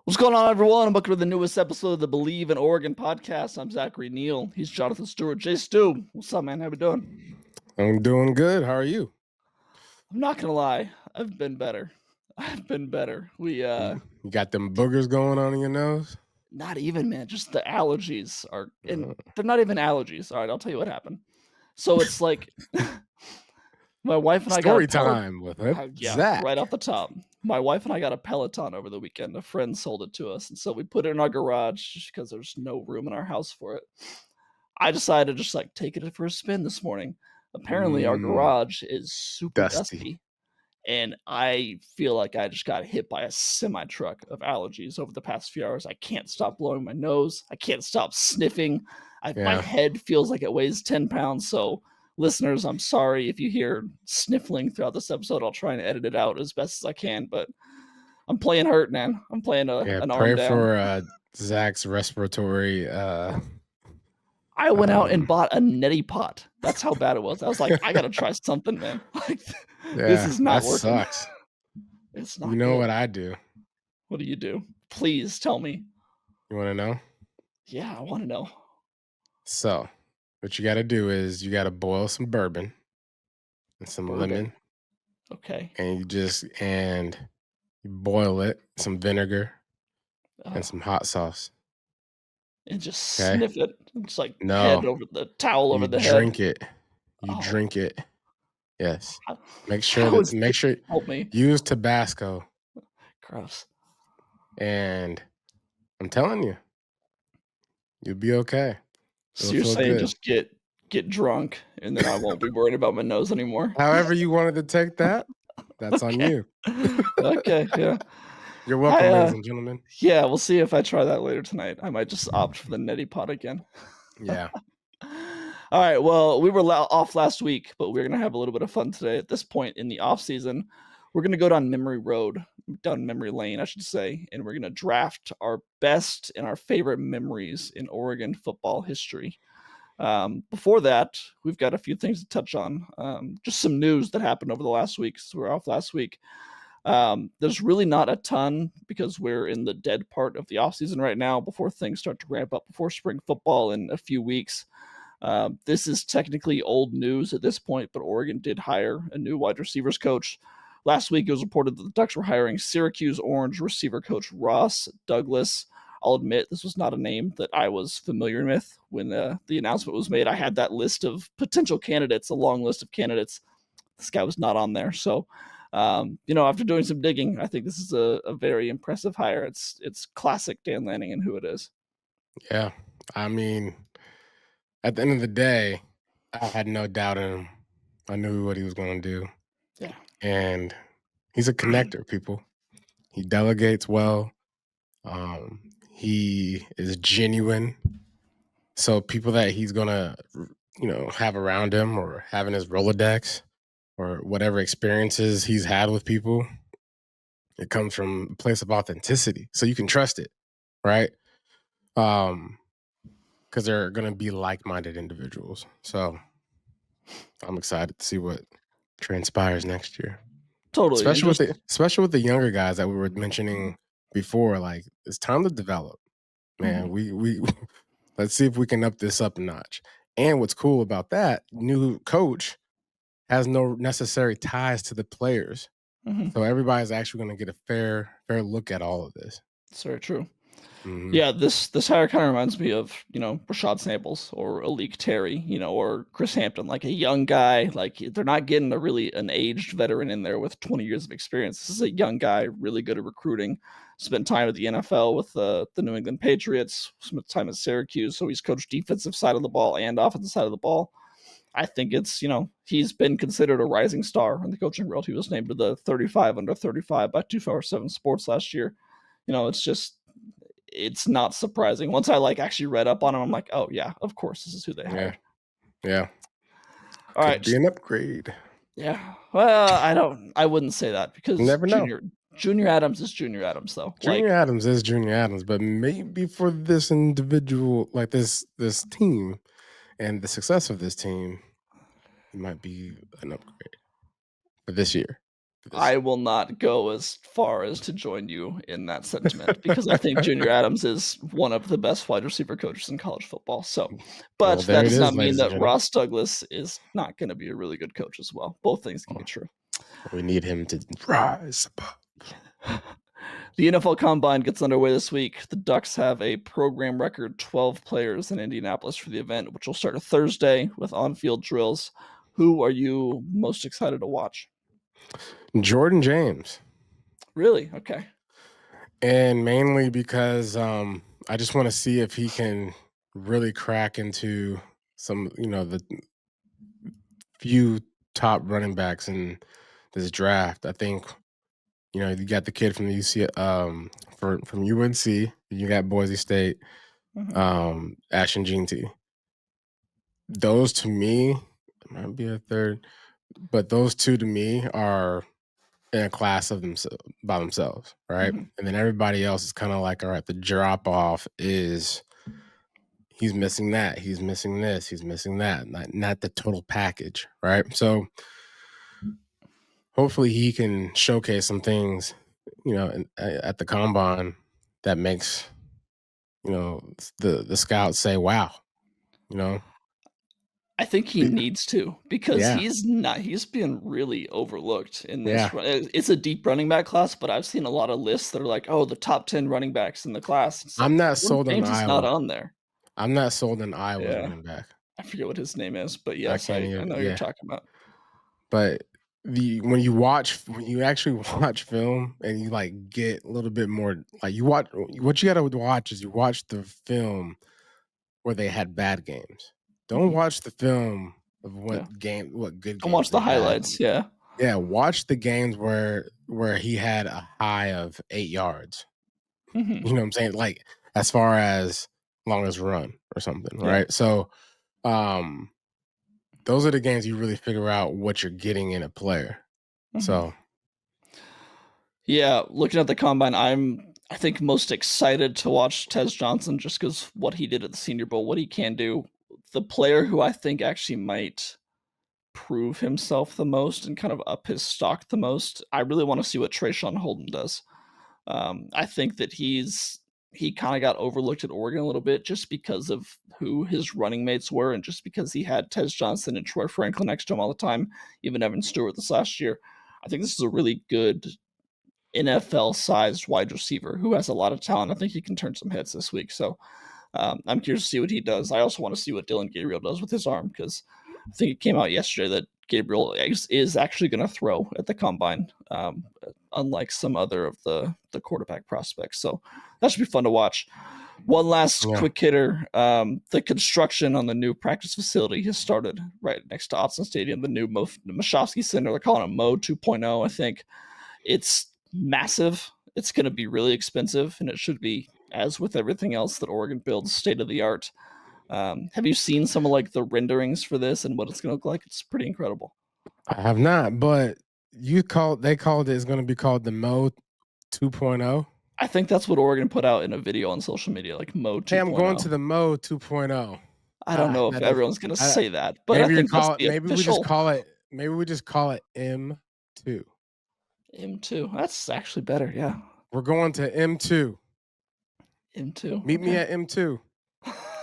What's going on, everyone? Welcome to the newest episode of the Believe in Oregon podcast. I'm Zachary, Neel. He's Jonathan Stewart. Jay Stu, what's up, man? How we doing? I'm doing good. How are you? I'm not gonna lie, I've been better. I've been better. You got them boogers going on in your nose? Not even, man. Just the allergies are, and Uh, they're not even allergies. All right, I'll tell you what happened. So it's like my wife and I got a Story pellet. time with it. Yeah, right Zach. off the top. My wife and I got a Peloton over the weekend. A friend sold it to us, and so we put it in our garage just because there's no room in our house for it. I decided to just like take it for a spin this morning. Apparently, our garage is super Dusty. dusty, and I feel like I just got hit by a semi truck of allergies over the past few hours. I can't stop blowing my nose. I can't stop sniffing. My Yeah. head feels like it weighs 10 pounds. So, listeners, I'm sorry if you hear sniffling throughout this episode. I'll try and edit it out as best as I can, but I'm playing hurt, man. I'm playing Yeah. an arm Pray down. for Zach's respiratory. I went out and Um, bought a neti pot. That's how bad it was. I was like, I gotta try something, man. Like, this yeah, is that not working. sucks. It's You not know good. what I do? What do you do? Please tell me. You want to know? Yeah, I want to know. So, what you got to do is you got to boil some bourbon and some Bourbon. lemon, Okay. and you boil it, some vinegar, and Oh, some hot sauce. and just Okay. sniff it. Just like head No, over the towel over you the head. drink it. You Oh, drink it. Yes. how, Make sure how that is this? make sure Help me. use Tabasco, Gross. and I'm telling you, you'll be okay. It'll So you're feel saying good. just get drunk and then I won't be worried about my nose anymore? However you wanted to take that, that's on Okay. you. Okay, yeah. You're I welcome, ladies and gentlemen. Yeah, we'll see if I try that later tonight. I might just opt for the neti pot again. Yeah. All right. Well, we were off last week, but we're gonna have a little bit of fun today. At this point in the off season, we're gonna go down memory road, down memory lane, I should say, and we're gonna draft our best and our favorite memories in Oregon football history. Before that, we've got a few things to touch on. Just some news that happened over the last week. So we're off last week. There's really not a ton because we're in the dead part of the offseason right now before things start to ramp up before spring football in a few weeks. This is technically old news at this point, but Oregon did hire a new wide receivers coach. Last week, it was reported that the Ducks were hiring Syracuse Orange receiver coach Ross Douglas. I'll admit this was not a name that I was familiar with when the announcement was made. I had that list of potential candidates, a long list of candidates. This guy was not on there. So, after doing some digging, I think this is a very impressive hire. It's classic Dan Lanning and who it is. Yeah. I mean, at the end of the day, I had no doubt in him. I knew what he was going to do. Yeah. And he's a connector, people. He delegates well. He is genuine. So people that he's gonna, have around him or having his Rolodex or whatever experiences he's had with people, it comes from a place of authenticity. So you can trust it, right? Because they're gonna be like-minded individuals. So I'm excited to see what transpires next year. Totally. And Especially with just the younger guys that we were mentioning before. Like it's time to develop. Man, mhm. we let's see if we can up this up a notch. And what's cool about that, new coach has no necessary ties to the players. Mhm. So everybody's actually going to get a fair look at all of this. It's very true. Hmm. Yeah, this hire kind of reminds me of, Rashad Samples or Alik Terry, or Chris Hampton, like a young guy. Like they're not getting an aged veteran in there with 20 years of experience. This is a young guy, really good at recruiting. Spent time at the NFL with the New England Patriots. Spent time at Syracuse, so he's coached defensive side of the ball and offensive side of the ball. I think he's been considered a rising star in the coaching world. He was named to the 35 under 35 by 247 Sports last year. It's not surprising. Once I actually read up on him, I'm like, oh yeah, of course this is who they Yeah, hired. yeah, All could right, be an upgrade. yeah. Well, I wouldn't say that You because never know. Junior Adams is Junior Adams though. Junior Adams is Junior Adams, but maybe for this individual, like this team and the success of this team, he might be an upgrade for this year. This I will not go as far as to join you in that sentiment because I think Junior Adams is one of the best wide receiver coaches in college football. So, well, but that there it does not is, mean ladies and that gentlemen. Ross Douglas is not going to be a really good coach as well. Both things can be Oh, true. we need him to rise above. The NFL Combine gets underway this week. The Ducks have a program record 12 players in Indianapolis for the event, which will start Thursday with on-field drills. Who are you most excited to watch? Jordan James. Really? Okay. And mainly because I just want to see if he can really crack into some, the few top running backs in this draft. I think, you got the kid from the UC from UNC, you got Boise State, Mhm, Ashton Jeanty. Those to me might be a third, but those two to me are in a class of themselves by themselves, right? mhm, And then everybody else is kind of like, all right, the drop off is he's missing that, he's missing this, he's missing that, not the total package, right? So hopefully he can showcase some things, at the combine that makes the scouts say, "Wow," you know, I think he Be- needs to because yeah, he's been really overlooked in yeah. this it's a deep running back class, but I've seen a lot of lists that are like, "Oh, the top 10 running backs in the class." It's I'm like, not Jordan sold on James is not Iowa. on there. I'm not sold on Iowa's Yeah. running back. I forget what his name is, but I yes, can't I even. know who you're Yeah, talking about. but when you actually watch film and you like get a little bit more like you watch what you got to watch is you watch the film where they had bad games. Don't Mhm. watch the film of Yeah. what good Don't games watch they the had. highlights, yeah. Yeah, watch the games where he had a high of 8 yards. Mhm. You know what I'm saying? Like as far as longest run or something, Yeah. right? So um those are the games you really figure out what you're getting in a player. Mhm. So Yeah, looking at the combine, I think most excited to watch Tez Johnson just because what he did at the Senior Bowl, what he can do. The player who I think actually might prove himself the most and kind of up his stock the most, I really wanna see what Trayshawn Holden does. I think that he kinda got overlooked at Oregon a little bit just because of who his running mates were and just because he had Tez Johnson and Troy Franklin next to him all the time, even Evan Stewart this last year. I think this is a really good NFL-sized wide receiver who has a lot of talent. I think he can turn some heads this week. So I'm curious to see what he does. I also want to see what Dylan Gabriel does with his arm because I think it came out yesterday that Gabriel is actually going to throw at the combine, unlike some other of the quarterback prospects. So that should be fun to watch. One last yeah. quick hitter. The construction on the new practice facility has started right next to Autzen Stadium, the new Moshovsky Center. They're calling it Mo 2.0, I think. It's massive. It's gonna be really expensive, and it should be, as with everything else that Oregon builds, state of the art. Have you seen some of, like, the renderings for this and what it's gonna look like? It's pretty incredible. I have not, but they called it's going to be called the Mo 2.0. I think that's what Oregon put out in a video on social media, like Mo Hey, I'm going 2.0. to the Mo 2.0. I don't know if That is everyone's gonna I, say that, but I think that's the official maybe we just call it M2. M2. That's actually better, yeah. We're going to M2. M2, Meet me okay. at M2.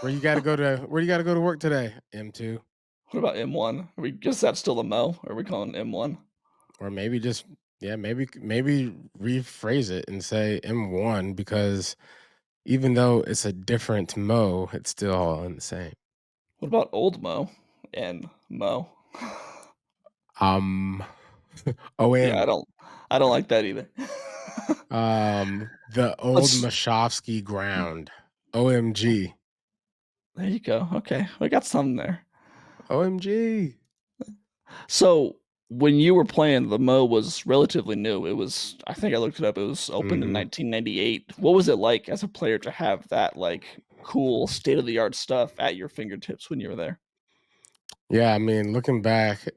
Where you got to go to work today? M2. What about M1? Are we guess that's still a Mo? Or are we calling it M1? Or maybe just yeah, maybe rephrase it and say M1 because even though it's a different Mo, it's still all in the same. What about Old Mo and Mo? Um Yeah, OM. I don't like that either. The old Let's Moshovsky ground. OMG. there you go. Okay, we got some there. OMG. So when you were playing, the Mo was relatively new. It was I think I looked it up. It was opened in Mhm. 1998. What was it like as a player to have that like cool state of the art stuff at your fingertips when you were there? Yeah, I mean, looking back,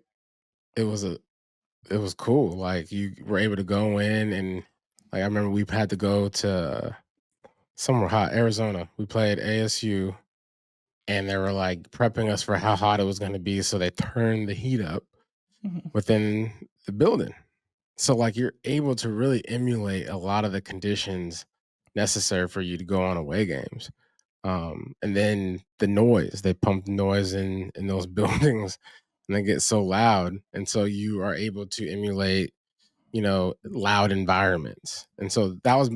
it was a it was cool. Like you were able to go in and like I remember we had to go to somewhere hot, Arizona. We played ASU and they were like prepping us for how hot it was going to be, so they turned the heat up Mhm. within the building. So like you're able to really emulate a lot of the conditions necessary for you to go on away games. And then the noise, they pump noise in those buildings and they get so loud. And so you are able to emulate, loud environments. And so that was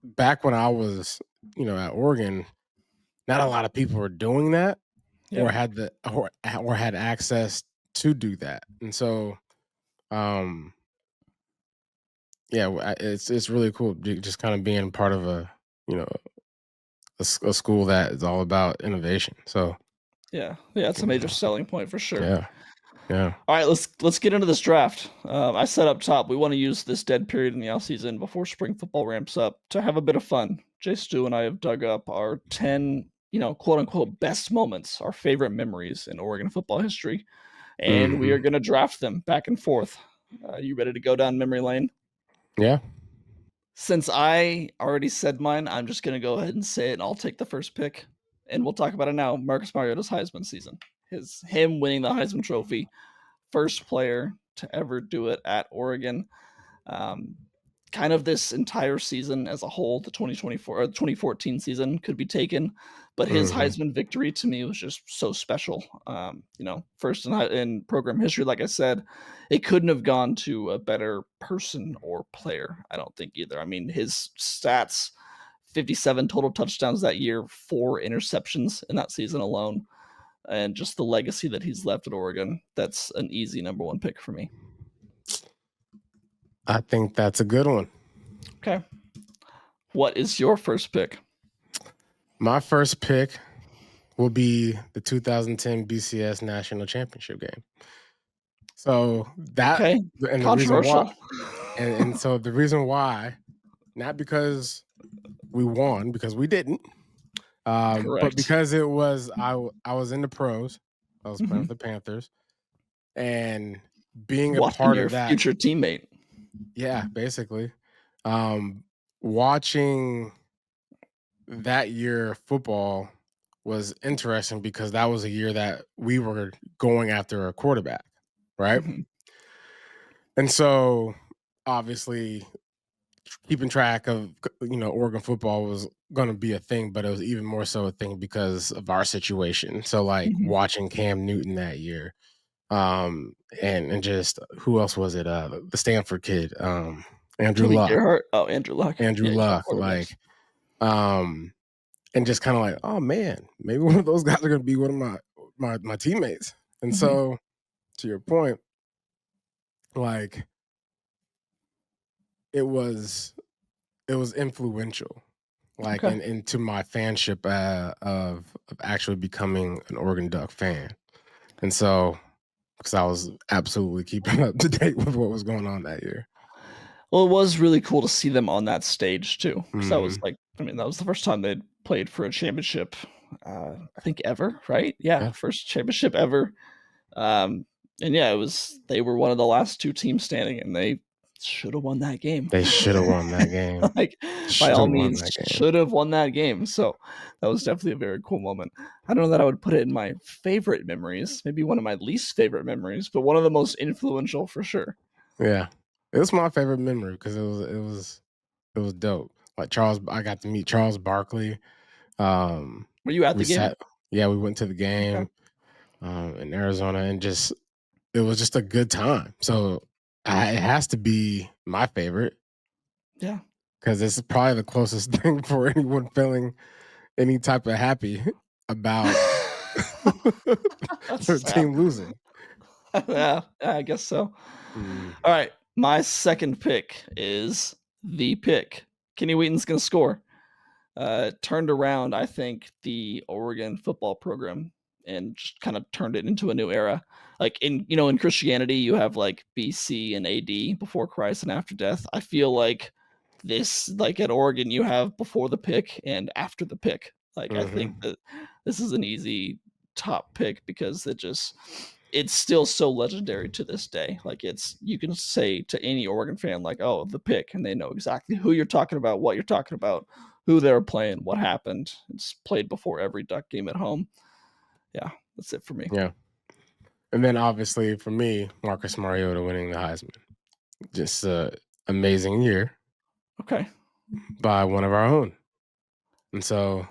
back when I was, at Oregon, not a lot of people were doing that or Yeah, or had access to do that. And so um yeah, it's really cool just kind of being part of you know a school that is all about innovation. So yeah, yeah. It's a major selling point for sure. yeah, yeah. All right, let's get into this draft. I said up top we want to use this dead period in the offseason before spring football ramps up to have a bit of fun. Jay Stu and I have dug up our 10, quote unquote best moments, our favorite memories in Oregon football history, and we Hmm. are going to draft them back and forth. You ready to go down memory lane? Yeah. Since I already said mine, I'm just going to go ahead and say it, and I'll take the first pick, and we'll talk about it now. Marcus Mariota's Heisman season, him winning the Heisman Trophy, first player to ever do it at Oregon. Um, Kind of this entire season as a whole, the 2024 or 2014 season could be taken, but his Hmm. Heisman victory to me was just so special. First in program history, like I said, it couldn't have gone to a better person or player. I don't think either. I mean, his stats: 57 total touchdowns that year, 4 interceptions in that season alone, and just the legacy that he's left at Oregon. That's an easy number one pick for me. I think that's a good one. Okay. What is your first pick? My first pick will be the 2010 BCS National Championship game. So that Okay. and the reason why Controversial. and so the reason why, not because we won, because we didn't, but Correct. because I was in the pros. I was playing Mhm. with the Panthers, and being a Watching part your of that, future teammate. yeah, basically, um, watching that year football was interesting because that was a year that we were going after a quarterback, right? Mhm. And so obviously keeping track of Oregon football was going to be a thing, but it was even more so a thing because of our situation. So like Mhm. watching Cam Newton that year, um, and just who else was it? The Stanford kid, Andrew Toby Luck, Gerhart. Oh, Andrew Luck. Andrew Yeah, you love Luck, quarterbacks. um, and just kind of like, oh man, maybe one of those guys are going to be one of my teammates. And Mhm. so to your point, like it was it was influential, like Okay. into my fanship of actually becoming an Oregon Duck fan. And so because I was absolutely keeping up to date with what was going on that year. Well, it was really cool to see them on that stage too, because that was Hmm. like, I mean, that was the first time they'd played for a championship, I think ever, right? Yeah, Yeah, first championship ever. Um, and yeah, they were one of the last 2 teams standing, and they should have won that game. they should have won that game. Like, by Should all have won means, that game. should have won that game. So that was definitely a very cool moment. I don't know that I would put it in my favorite memories, maybe one of my least favorite memories, but one of the most influential for sure. Yeah, it was my favorite memory because it was dope. Like I got to meet Charles Barkley. Um, Were you at we the game? sat, yeah, we went to the Okay. game in Arizona, and just it was just a good time. So it has to be my favorite Yeah. because it's probably the closest thing for anyone feeling any type of happy about That's their sad. team losing. Yeah, I guess so. Mm, All right, my second pick is the pick. Kenny Wheaton's gonna score. Turned around, I think, the Oregon football program and just kind of turned it into a new era. Like in Christianity, you have like BC and AD, before Christ and after death. I feel like like at Oregon, you have before the pick and after the pick. Like I think hmm. that this is an easy top pick because it's still so legendary to this day. Like you can say to any Oregon fan like, "Oh, the pick," and they know exactly who you're talking about, what you're talking about, who they were playing, what happened. It's played before every Duck game at home. Yeah, that's it for me. Yeah. And then obviously for me, Marcus Mariota winning the Heisman. Just a amazing year Okay. by one of our own. And so All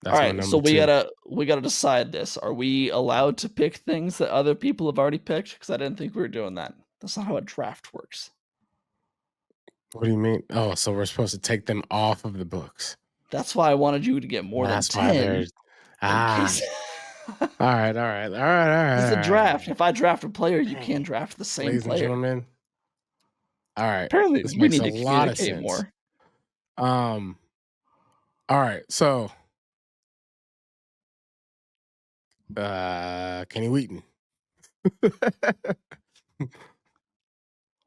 that's my right. So number we 2. gotta we gotta decide this. Are we allowed to pick things that other people have already picked? Because I didn't think we were doing that. That's not how a draft works. What do you mean? Oh, so we're supposed to take them off of the books. That's why I wanted you to get more than That's why 10 there's in ah. case All right, all right, all right, all this is a right, all draft. right. If I draft a player, you Dang can it. draft the same Ladies and player. gentlemen, all right. Apparently, This we makes need a to lot of communicate sense. more. Um, all right, so Kenny Wheaton.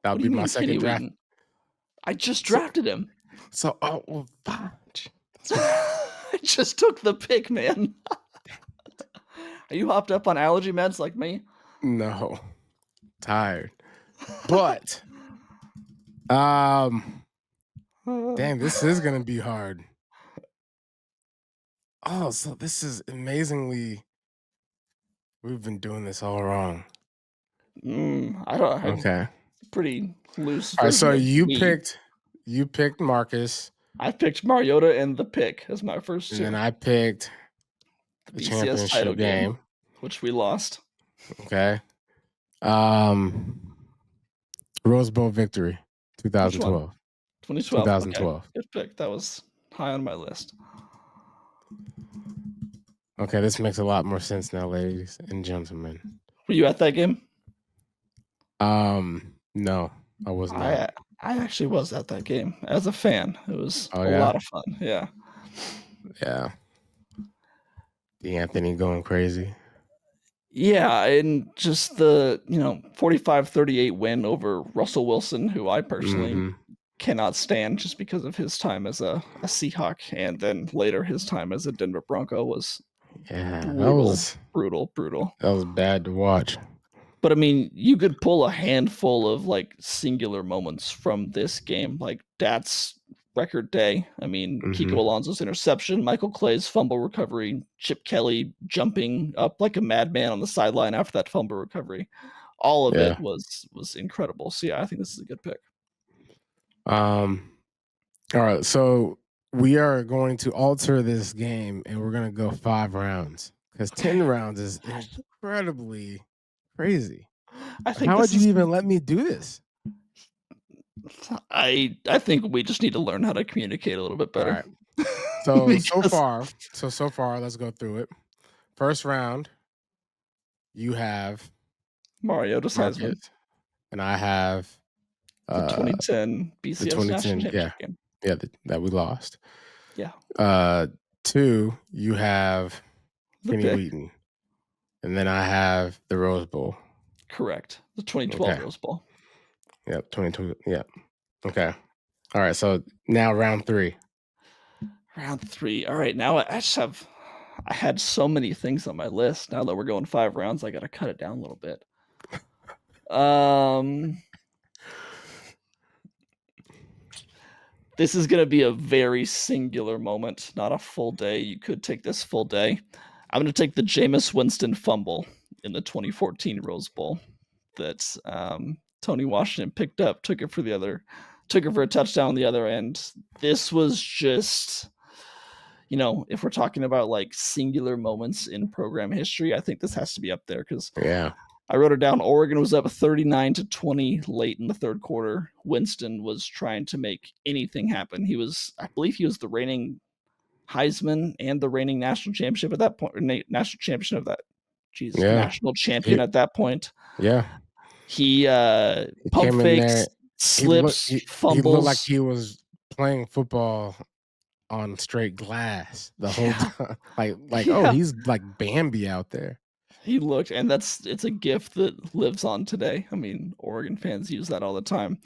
That'll What do you be my mean, Kenny second draft. Wheaton? I just So drafted him. oh well, fudge. That's my I just took the pick, man. Are you hopped up on allergy meds like me? no tired. But um dang, this is gonna be hard. Oh, so this is amazingly we've been doing this all wrong. I don't. I'm Okay. pretty loose All right, version so of me. you picked Marcus, I picked Mariota and the pick as my first and then two. I picked The the BCS title championship game, game. which we lost. Okay. Um Rose Bowl victory, Which one? 2012. 2012. Okay, 2012. good pick. That was high on my list. Okay, this makes a lot more sense now, ladies and gentlemen. Were you at that game? No, I was not. I I actually was at that game as a fan. It was Oh a yeah? lot of fun. Yeah. Yeah. The Anthony going crazy. Yeah, and just the, 45-38 win over Russell Wilson, who I personally Mm-hmm. cannot stand just because of his time as a Seahawk and then later his time as a Denver Bronco was Yeah, brutal, brutal, brutal. that was bad to watch. But I mean, you could pull a handful of like singular moments from this game, like Dat's record day. I mean, Kiko Mm-hmm. Alonso's interception, Michael Clay's fumble recovery, Chip Kelly jumping up like a madman on the sideline after that fumble recovery. All of it Yeah. was incredible. So yeah, I think this is a good pick. Um, all right, so we are going to alter this game and we're gonna go 5 rounds because Okay. 10 rounds is incredibly crazy. I think How would this you is even let me do this? I think we just need to learn how to communicate a little bit All better. right. So Because so far, let's go through it. First round, you have Mario Heisman, Marcus, and I have the uh 2010 the BCS National 2010. Championship game. Yeah, that we lost. Yeah, Uh, two, you have the Kenny pick. Wheaton, and then I have the Rose Bowl. Correct. The 2012 Okay. Rose Bowl. Yep. 22. Yeah. Okay. All right. So now round 3. Round 3. All right, now I had so many things on my list. Now that we're going 5 rounds, I gotta cut it down a little bit. Um, this is gonna be a very singular moment, not a full day. You could take this full day. I'm gonna take the Jameis Winston fumble in the 2014 Rose Bowl that, Tony Washington picked up, took it for a touchdown on the other end. This was just if we're talking about like singular moments in program history, I think this has to be up there because Yeah. I wrote it down. Oregon was up 39-20 late in the third quarter. Winston was trying to make anything happen. I believe he was the reigning Heisman and the reigning national championship at that point, or national championship of that. Jesus, Yeah. national champion He, at that point. yeah. He He pump came in fakes, there. slips, He looked like fumbles. he was playing football on straight glass the whole Yeah, time. Like oh, yeah. he's like Bambi out there. He looked, and it's a gift that lives on today. I mean, Oregon fans use that all the time.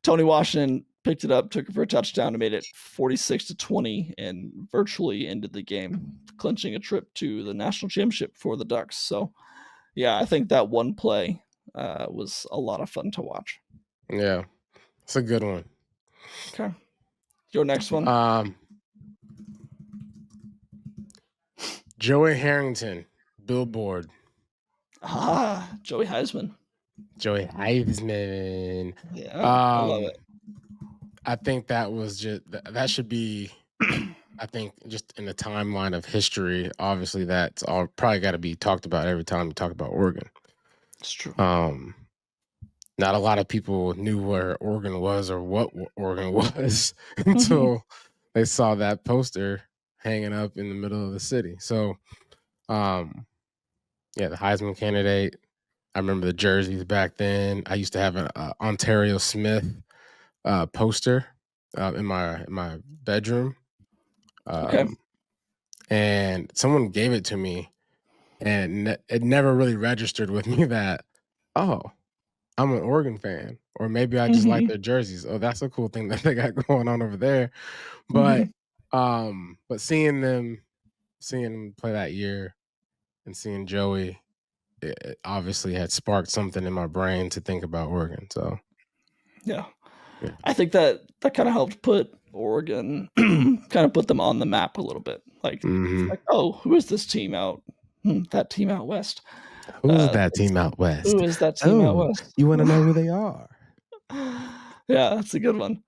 Tony Washington picked it up, took it for a touchdown, and made it 46-20, and virtually ended the game, clinching a trip to the national championship for the Ducks. So, yeah, I think that one play was a lot of fun to watch. Yeah. It's a good one. Okay, your next one. Joey Harrington, Billboard. Joey Heisman. Joey Heisman. Yeah, I love Um, it. I think that was just that should be. I think just in the timeline of history, obviously that's all probably got to be talked about every time you talk about Oregon. It's true. Um, Not a lot of people knew where Oregon was or what Oregon was Mhm, until they saw that poster hanging up in the middle of the city. So, um, yeah, the Heisman candidate. I remember the jerseys back then. I used to have an Ontario Smith poster in my bedroom, okay. um, and someone gave it to me, and it never really registered with me that, oh, I'm an Oregon fan, or maybe I just like Mhm, their jerseys. Oh, that's a cool thing that they got going on over there. But mhm. seeing them play that year and seeing Joey, it obviously had sparked something in my brain to think about Oregon. So Yeah. yeah. I think that kinda helped put Oregon kinda put them on the map a little bit. Like, it's Hmm. like, "Oh, who is this team out that team out west? Who's that That's team out who west? is that team out Oh, west?" you want to know who they are? Yeah, that's a good one.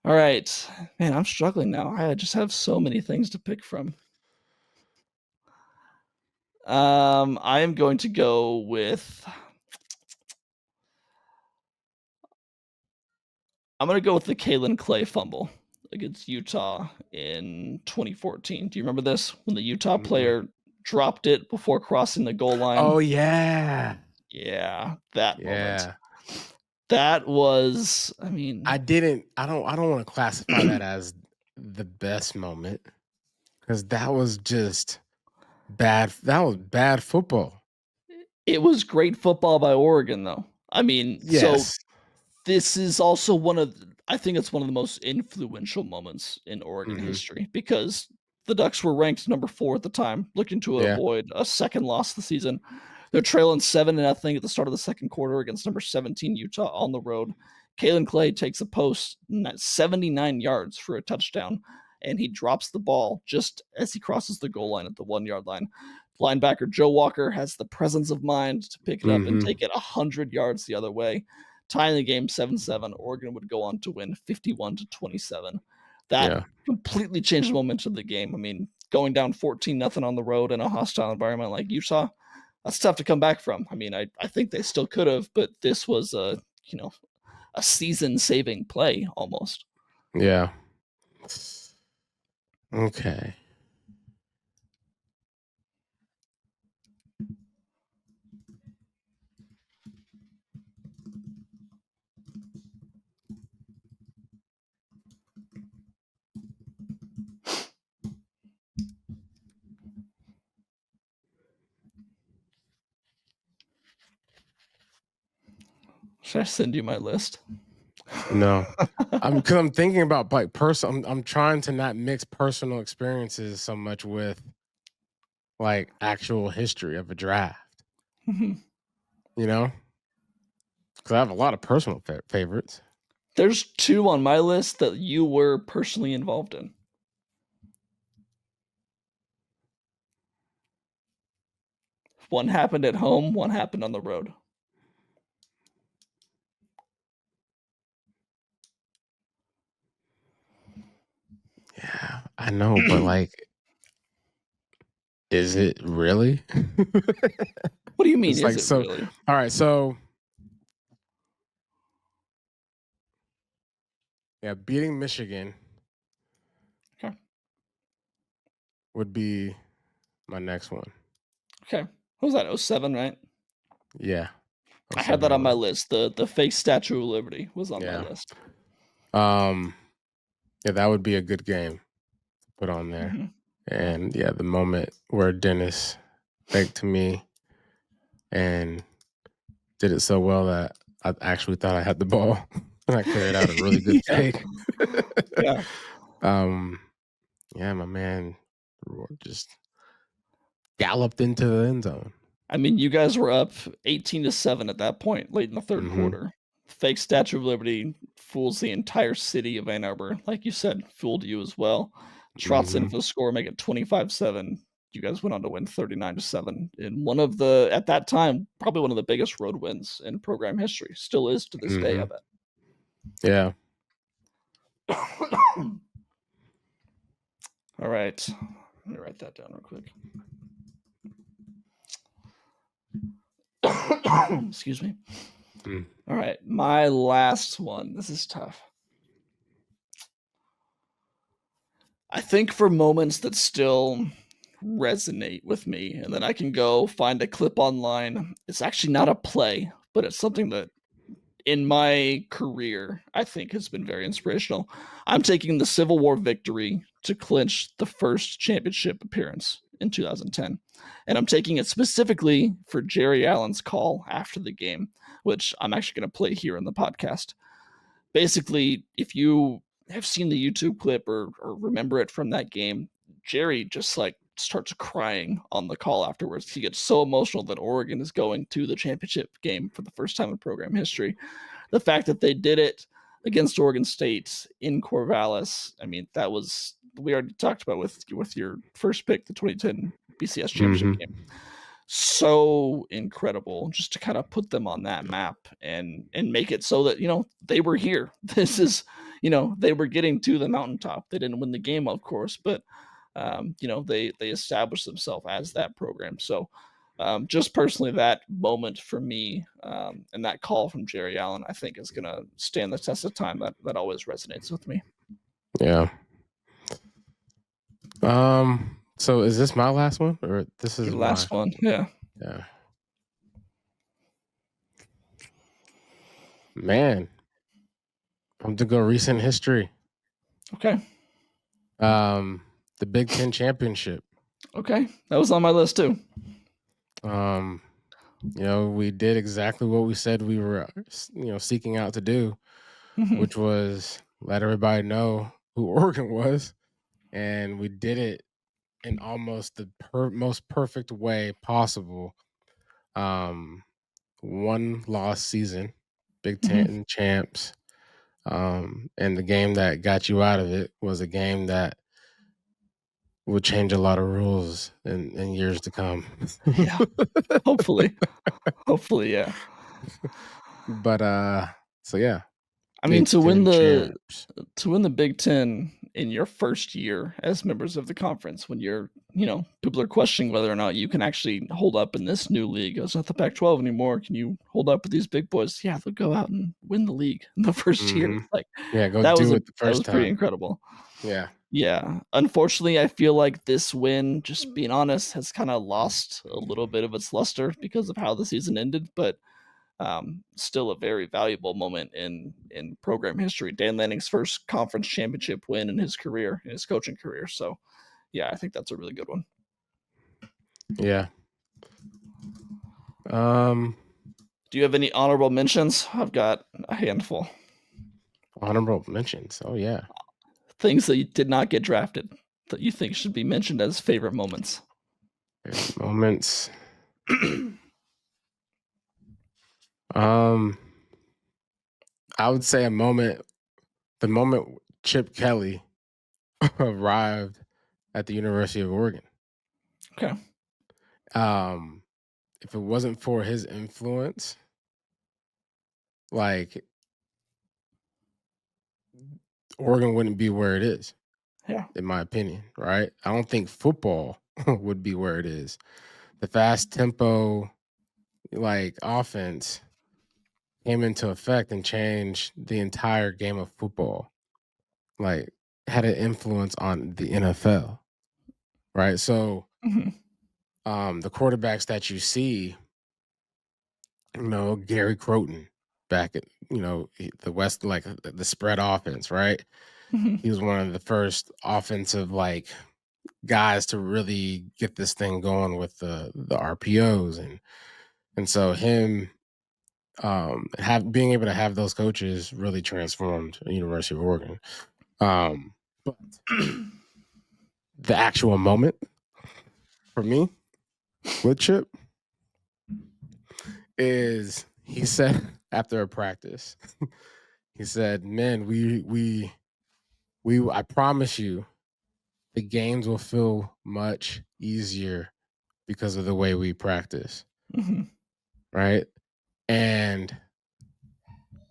Alright. Man, I'm struggling now. I just have so many things to pick from. I am going to go with I'm gonna go with the Kalen Clay fumble against Utah in 2014. Do you remember this? When the Utah Mm-mm. player dropped it before crossing the goal line? Oh yeah, Yeah, that moment. yeah. That was I mean, I didn't. I don't want to classify that as the best moment because that was just bad. That was bad football. it was great football by Oregon, though. I mean, so Yes. this is also one of I think it's one of the most influential moments in Oregon Hmm. history because the Ducks were ranked number 4 at the time, looking to Yeah. avoid a second loss of the season. They're trailing 7-0 at the start of the second quarter against number 17 Utah on the road. Kalen Clay takes a post 79 yards for a touchdown, and he drops the ball just as he crosses the goal line at the 1-yard line. Linebacker Joe Walker has the presence of mind to pick it up and Hmm. take it 100 yards the other way, tying the game 7-7. Oregon would go on to win 51-27. That Yeah. completely changed the momentum of the game. I mean, going down 14-0 on the road in a hostile environment like Utah, that's tough to come back from. I mean, I think they still could have, but this was a season saving play almost. Yeah. Okay. Should I send you my list? No. Because I'm thinking about like personal. I'm trying to not mix personal experiences so much with like actual history of a draft. Mhm. You know, because I have a lot of personal favorites. There's 2 on my list that you were personally involved in. One happened at home, one happened on the road. Yeah, I know, but like, is it really? What do you mean, It's is like it so. really? All right, so yeah, beating Michigan Okay, would be my next one. okay. What was that, '07, right? Yeah, I had 07 that on my 08. list. The fake Statue of Liberty was on my Yeah. list. Um. Yeah, that would be a good game to put on there. Mhm. And yeah, the moment where Dennis faked to me and did it so well that I actually thought I had the ball and I carried out a really good Yeah, fake. yeah. um. Yeah, my man just galloped into the end zone. I mean, you guys were up 18-7 at that point, late in the 3rd Hmm. quarter. Fake Statue of Liberty fools the entire city of Ann Arbor. Like you said, fooled you as well. Trots in Hmm. for the score, make it 25-7. you guys went on to win 39-7 in one of the, at that time, probably one of the biggest road wins in program history. Still is to this day, I Hmm. bet. Yeah. All right. Let me write that down real quick. Excuse me. Mm. All right. My last one. This is tough. I think for moments that still resonate with me, and then I can go find a clip online. It's actually not a play, but it's something that in my career, I think has been very inspirational. I'm taking the Civil War victory to clinch the first championship appearance in 2010. And I'm taking it specifically for Jerry Allen's call after the game, which I'm actually going to play here in the podcast. Basically, if you have seen the YouTube clip or remember it from that game, Jerry just like starts crying on the call afterwards. He gets so emotional that Oregon is going to the championship game for the first time in program history. The fact that they did it against Oregon State in Corvallis, I mean, that was, we already talked about with your first pick, the 2010 BCS championship Hmm. game. So incredible just to kind of put them on that map and make it so that, they were here. This is, they were getting to the mountaintop. They didn't win the game, of course, but they established themselves as that program. So just personally, that moment for me and that call from Jerry Allen, I think is going to stand the test of time. That always resonates with me. Yeah. So is this my last one, or this Your is last mine? one, yeah. Yeah. Man, I'm to go recent history. Okay, Um, the Big Ten championship. okay, that was on my list too. Um, we did exactly what we said we were, seeking out to do, Hmm. which was let everybody know who Oregon was, and we did it in almost the most perfect way possible. Um, one lost season, Big Hmm. Ten champs. And the game that got you out of it was a game that would change a lot of rules in years to come. Yeah, hopefully, hopefully, yeah. But so yeah, I mean, Big Ten champs. to win the Big Ten in your first year as members of the conference, when you're, people are questioning whether or not you can actually hold up in this new league. It's not the Pac-12 anymore. Can you hold up with these big boys? Yeah, they'll go out and win the league in the first year. Hmm. Like Yeah, go do it the that first was pretty time. incredible. Yeah. Yeah. Unfortunately, I feel like this win, just being honest, has kind of lost a little bit of its luster because of how the season ended. But still a very valuable moment in program history. Dan Lanning's first conference championship win in his career, in his coaching career. So, yeah, I think that's a really good one. Yeah. Um, Do you have any honorable mentions? I've got a handful. honorable mentions. Oh yeah. Things that you did not get drafted that you think should be mentioned as favorite moments. Favorite moments. Um, I would say the moment Chip Kelly arrived at the University of Oregon. Okay. Um, if it wasn't for his influence, like Oregon wouldn't be where it is, Yeah. in my opinion, right? I don't think football would be where it is. The fast tempo, like offense, came into effect and changed the entire game of football. Like, had an influence on the NFL, right? So, Hmm. the quarterbacks that you see, Gary Croton back at, the West, like the spread offense, right? Hmm. He was one of the first offensive like guys to really get this thing going with the RPOs and so him have being able to have those coaches really transformed the University of Oregon. But the actual moment for me with Chip is he said after a practice, he said, "Man, we I promise you the games will feel much easier because of the way we practice, Mhm. right? And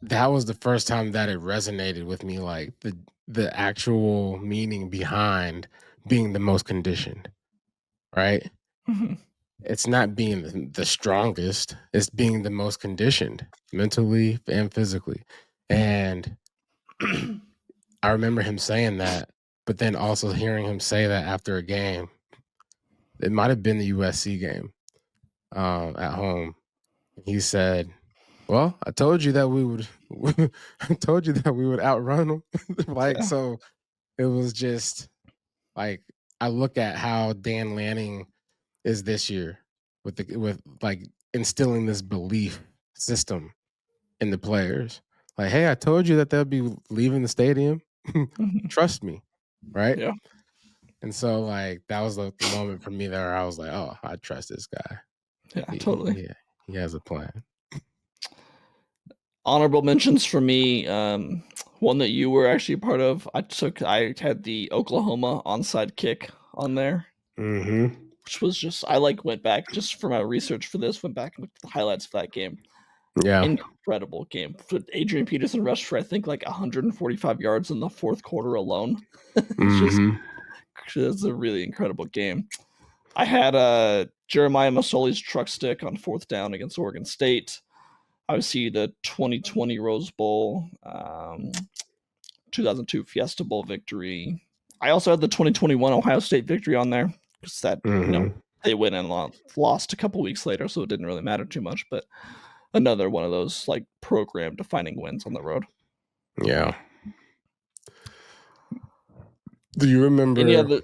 that was the first time that it resonated with me, like the actual meaning behind being the most conditioned, right? Mhm. It's not being the strongest, it's being the most conditioned mentally and physically. And I remember him saying that, but then also hearing him say that after a game. It might have been the USC game at home. He said, "Well, I told you that we would. I told you that we would outrun them." Like Yeah. so, it was just like I look at how Dan Lanning is this year with like instilling this belief system in the players. Like, hey, I told you that they'll be leaving the stadium. Mhm. Trust me, right? Yeah. And so, like, that was the moment for me there. I was like, oh, I trust this guy. Yeah, He, totally. he, he has a plan. Honorable mentions for me, one that you were actually a part of. I had the Oklahoma onside kick on there, Mm-hmm. which was just I like went back just for my research for this, went back and looked at the highlights for that game. Yeah. Incredible game. Adrian Peterson rushed for I think like 145 yards in the fourth quarter alone. It's just Mm-hmm. it's a really incredible game. I had Jeremiah Masoli's truck stick on fourth down against Oregon State. Obviously, the 2020 Rose Bowl, 2002 Fiesta Bowl victory. I also had the 2021 Ohio State victory on there because that Mm-hmm. they went and lost a couple weeks later, so it didn't really matter too much. But another one of those like program defining wins on the road. Yeah. Do you Any remember other?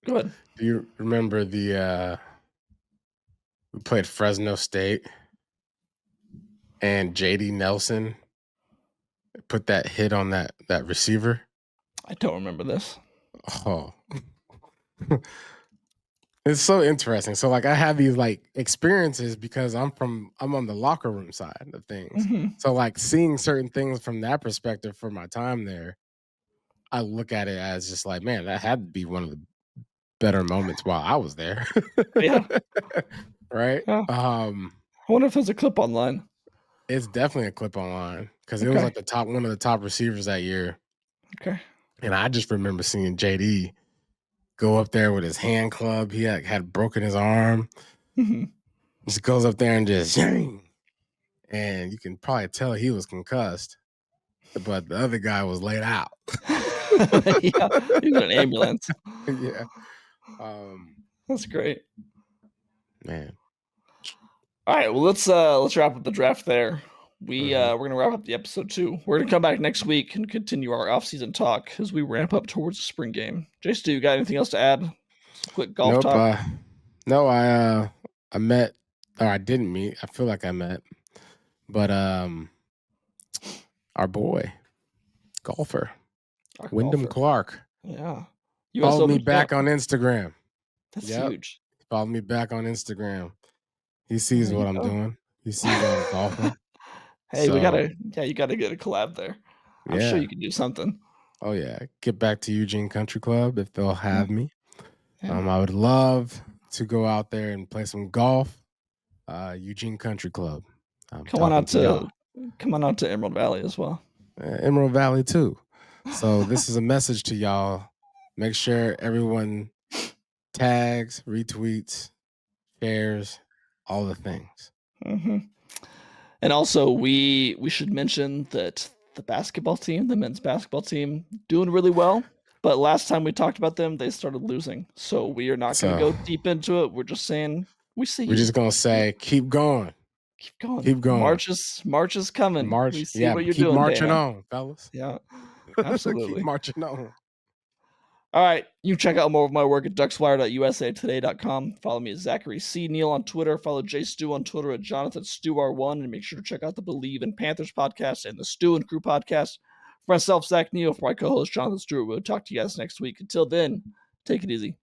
Go ahead. do you remember the we played Fresno State and JD Nelson put that hit on that receiver? I don't remember this. Oh. It's so interesting. So like I have these like experiences because I'm on the locker room side of things. Hmm. So like seeing certain things from that perspective for my time there, I look at it as just like, man, that had to be one of the better moments while I was there. Yeah, Right? yeah. I wonder if there's a clip online. It's definitely a clip online because it was Okay, like the top one of the top receivers that year. okay. And I just remember seeing JD go up there with his hand club. He had broken his arm. Hmm. Just goes up there and just yang. And you can probably tell he was concussed, but the other guy was laid out. Yeah, he was in an ambulance. Yeah. Um, That's great. man. All right, well let's wrap up the draft there. Mhm. We're gonna wrap up the episode too. We're gonna come back next week and continue our off-season talk as we ramp up towards the spring game. Jace, do you got anything else to add? Some quick golf Nope. talk. No, I met or I didn't meet. I feel like I met, but our boy golfer Our Wyndham golfer. Clark Yeah. US followed me Open champ. back on Instagram. That's Yep, huge. followed me back on Instagram. He Well, sees there you what I'm go. doing. He sees that I'm golfing. Hey, So you gotta get a collab there. I'm sure yeah. you can do something. Oh yeah. Get back to Eugene Country Club if they'll Yeah, have me. yeah. I would love to go out there and play some golf. Eugene Country Club. I'm Come on talking out to y'all. to Emerald Valley as well. Emerald Valley too. So this is a message to y'all. Make sure everyone tags, retweets, shares, all the things. Hmm. And also, we should mention that the basketball team, the men's basketball team, doing really well. But last time we talked about them, they started losing. So we are not going to So go deep into it. We're just saying we see we're you. just gonna say, keep going, Keep going. keep going. March is coming. We March, see yeah, what you're keep doing, marching Dana. on, fellas. Yeah, Keep absolutely. marching on. All right. You can check out more of my work at duckswire.usatoday.com. Follow me at Zachary C. Neel on Twitter. Follow Jay Stu on Twitter at Jonathan StewR1. And make sure to check out the Believe in Panthers podcast and the Stu and Crew podcast. For myself, Zach Neel, for my co host, Jonathan Stewart, we'll talk to you guys next week. Until then, take it easy.